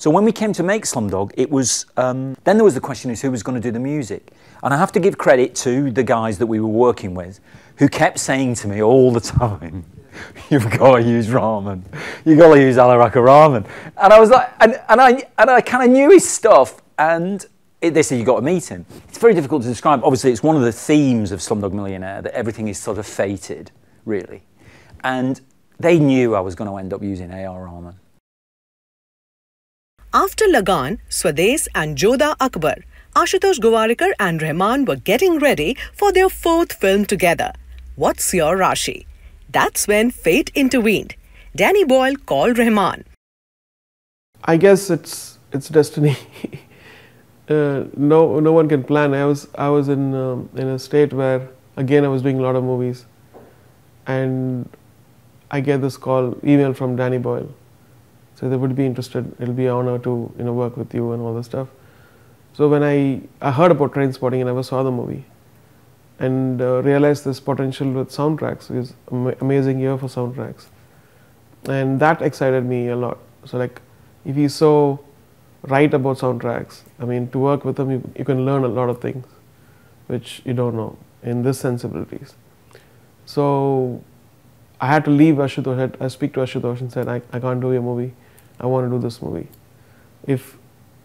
So when we came to make Slumdog, it was, then there was the question is who was going to do the music. And I have to give credit to the guys that we were working with, who kept saying to me all the time, you've got to use Rahman. You've got to use AR Rahman. And I was like, and I kind of knew his stuff, and they said, you've got to meet him. It's very difficult to describe. Obviously, it's one of the themes of Slumdog Millionaire, that everything is sort of fated, really. And they knew I was going to end up using AR Rahman. After Lagaan, Swades and Jodha Akbar, Ashutosh Gowariker and Rahman were getting ready for their 4th film together. What's Your Rashi? That's when fate intervened. Danny Boyle called Rahman. I guess it's destiny. No one can plan. I was in a state where, again, I was doing a lot of movies, and I get this email from Danny Boyle. So they would be interested. It'll be an honor to work with you and all this stuff. So when I heard about Trainspotting, I never saw the movie, and realized this potential with soundtracks. It was an amazing year for soundtracks, and that excited me a lot. So like, if he's so right about soundtracks, I mean, to work with him, you can learn a lot of things which you don't know in this sensibilities. So I had to leave Ashutosh. I speak to Ashutosh and said, I can't do your movie. I want to do this movie.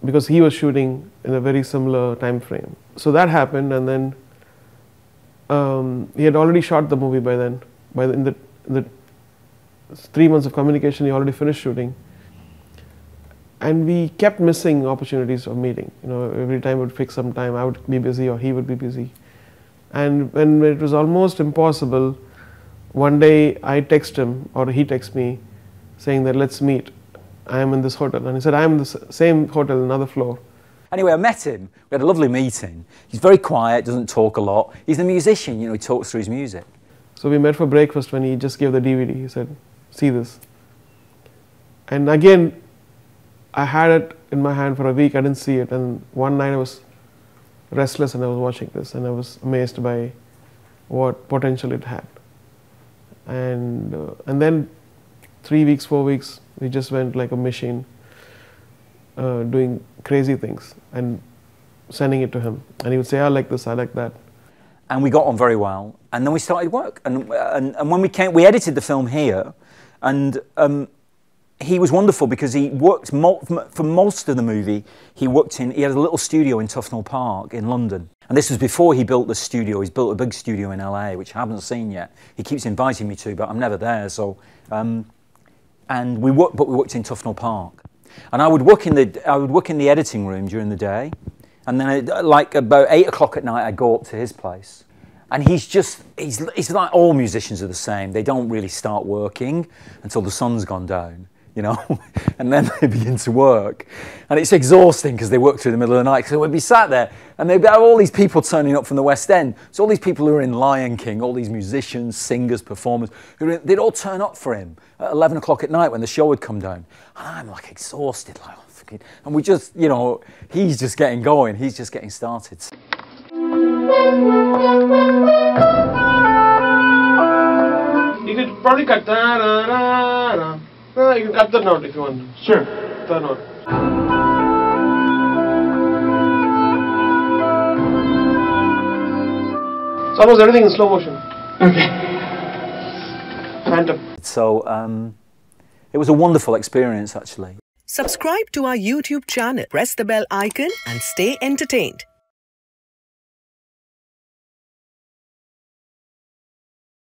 Because he was shooting in a very similar time frame. So that happened, and then he had already shot the movie by then. In the 3 months of communication, he already finished shooting. And we kept missing opportunities of meeting. Every time we would fix some time, I would be busy or he would be busy. And when it was almost impossible, one day I text him, or he texts me, saying that let's meet. I am in this hotel. And he said, I am in the same hotel, another floor. Anyway, I met him. We had a lovely meeting. He's very quiet, doesn't talk a lot. He's a musician, he talks through his music. So we met for breakfast when he just gave the DVD. He said, see this. And again, I had it in my hand for a week. I didn't see it. And one night I was restless and I was watching this, and I was amazed by what potential it had. And then 3 weeks, 4 weeks, we just went like a machine, doing crazy things and sending it to him. And he would say, I like this, I like that. And we got on very well. And then we started work. And when we edited the film here, and he was wonderful because he worked for most of the movie. He had a little studio in Tufnell Park in London. And this was before he built the studio. He's built a big studio in LA, which I haven't seen yet. He keeps inviting me to, but I'm never there. So, but we worked in Tufnell Park. And I would work in the editing room during the day, and then like about 8 o'clock at night, I'd go up to his place. And he's like all musicians are the same. They don't really start working until the sun's gone down, and then they begin to work. And it's exhausting because they work through the middle of the night. So we'd be sat there, and they'd have all these people turning up from the West End. So all these people who are in Lion King, all these musicians, singers, performers, they'd all turn up for him at 11 o'clock at night when the show would come down. And I'm like exhausted, like, and we just, he's just getting going. He's just getting started. You could probably cut that. You can cut that note if you want. Sure. That note. It's almost everything in slow motion. Okay. Phantom. So it was a wonderful experience, actually. Subscribe to our YouTube channel, press the bell icon, and stay entertained.